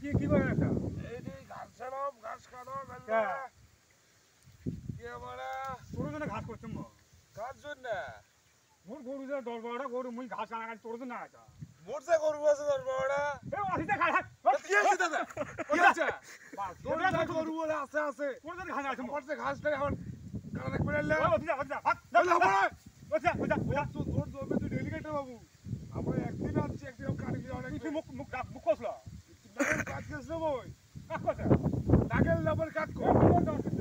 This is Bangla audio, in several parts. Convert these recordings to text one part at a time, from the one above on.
কি করে এটা এই যে ঘাস ছাড়াম ঘাস কাটো কি বলে তোর জন্য ঘাস করছিস মো কার জন্য মোর গরু যে দরবারটা গরু মুই ঘাস আনা গাছ তোর জন্য এটা মোরসা গরু আছে দরবারটা এ অসিতে ঘাস কি আছে দাদা কি আছে তোর যে গরু আছে আছে তোর জন্য ঘাস আছে মোর যে ঘাস খাই এখন কাটা রাখবে না অসিতে অসিতে তোর জমি তুই ডেলিগেটর বাবু আমরা একদিন আছি একদিন কাটি দিয়ে অনেক তুই মুখ মুখ মুখ কসল কাজ করছে বই কাজ করছে নাগেল নাম্বার কাট কর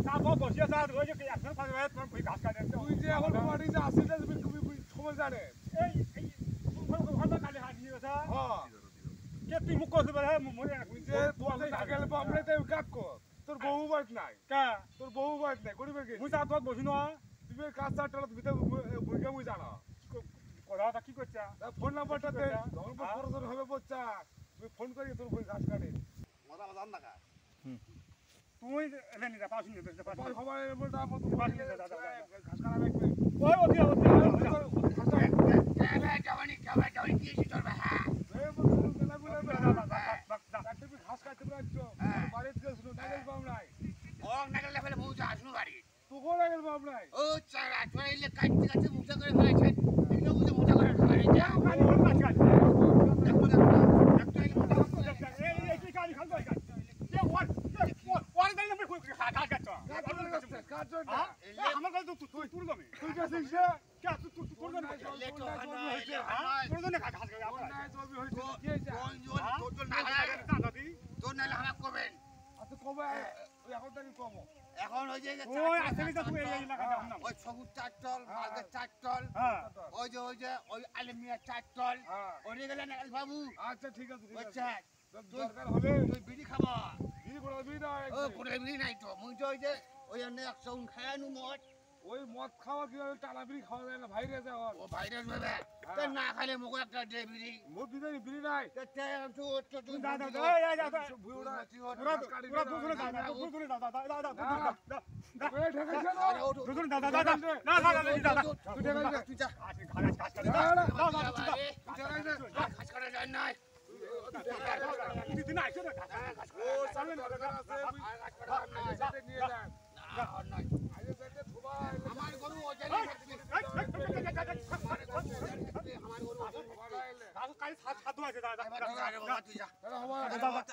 তারপর বসিয়া যা রয়েছে কি একজন পাঁচ ভাই তোমার ঘাস কাটে তুই যে এখন বাড়ি যে আসিটা তুমি খুবই সময় জানে এই এই ঘন্টা কালে হাত নিয়ে গেছে হ্যাঁ কে তুই মুখ কসল বলে মরে তুই যে তোর নাগেল বামরে তাই কাট কর তোর বউ বাট নাই কা তোর বউ বাট নাই গরিবের কে মুই যা তোর বসি না তুমি কাজ চারটা ভিতরে বুঝে মুই জানা কথাটা কি করছে ফোন নাম্বারটা দে যখন প্রয়োজন হবে বাচ্চা তুই ফোন করি তোর বই ঘাস কাটে মজা মজা না কা তুই এলেনি যা পাস নিতে পাস সবাই বলটা মত ঘাস কাটা রাখবে ওই ওদি ওদি জবানি দিয়েছি তোর ভাই ঘাস কাটতে পারছো বাড়িতে গেছিল নাগেল বাম নাই ও নাগলে ফেলে বউ যা আসনু বাড়ি তোকে নাগেল বাম নাই ও চারা চড়াইলে কাটতে কাটতে মুখটা করে ফেলেছে এগুলো বুঝে মোটা করে খাওয়ারে যা খালি কোন কাজ কাজ দেখো দেখো একটা এলে মোটা এই এই কি কাজ খাল কই কাজ এ ওয়ান দাই নম্বর কই কাজ কাজ কাজ হ্যাঁ আমার কাছে তুই তুই জমি তুই গেছিস কে তুই তোর জন্য লেটো না তোর জন্য কাজ কাজ তোর না দাদি তোর নালে হামাক করবেন আচ্ছা কবে এখন থেকে কব এখন ওই যে ওই আসলে তো তুই এই এলাকাটা আমরা ওই সবুজ চারটল মার্গের চারটল হ্যাঁ ওই যে ওই আলমিয়া চারটল ওরে গেলে নাগাল বাবু আচ্ছা ঠিক আছে আচ্ছা দরকার হলে তুই বিড়ি খাবা বিড়ি করাবি না ও কোনে বিড়ি নাই তো মুই তো ওই যে ওই অন্য একশো খায়ানু মদ ওই মদ খাওয়া কি টানা বিড়ি খাওয়া যায় না ভাইরে যাওয়ার ও ভাইরাস হবে তো না খাইলে মুখ একটা দে বিড়ি মোর বিড়ি বিড়ি নাই তুই দাদা এই দাদা পুরা পুরা দুজনে দাদা দুজনে দাদা দাদা ওই ঠেকাইছে না দুজনে দাদা দাদা না দাদা দাদা তুই ঠেকাইছে তুই যা আজকে খাস খাস না না খাস করা যায় না তুই দিন আইছ না ও সামনে দরকার আছে সাথে নিয়ে যান আগে যাইতে থুবা আমার গরু ওজনে আমার গরু কাল সাত সাত আছে দাদা তুই যা দাদা হবা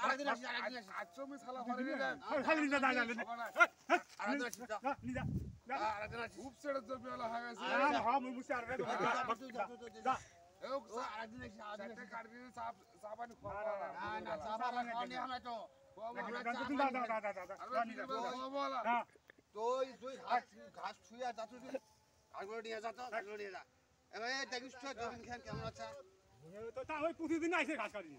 আরেকদিন আসি আচ্ছা আমি সালা ফাড়ি দেন খালি নিদা দাদা আরেকদিন আসি নিদা আরেকদিন আসি খুব ছেড়ে জমিওয়ালা হয়ে গেছে হ্যাঁ মুই মুছে আর রে আরেকদিন আসি চারটে কাটবি চা পানি খাওয়া না না চাপা খাওয়ানি আমরা তো দাদা দাদা দাদা তুই তুই ঘাস ছুঁয়া যা তুই ঘাসগুলো নিয়ে যা তো ঘাসগুলো নিয়ে যা এবার দেখিস তো জমিন খান কেমন আছে তো তা ওই প্রতিদিন আইছে ঘাস কাটি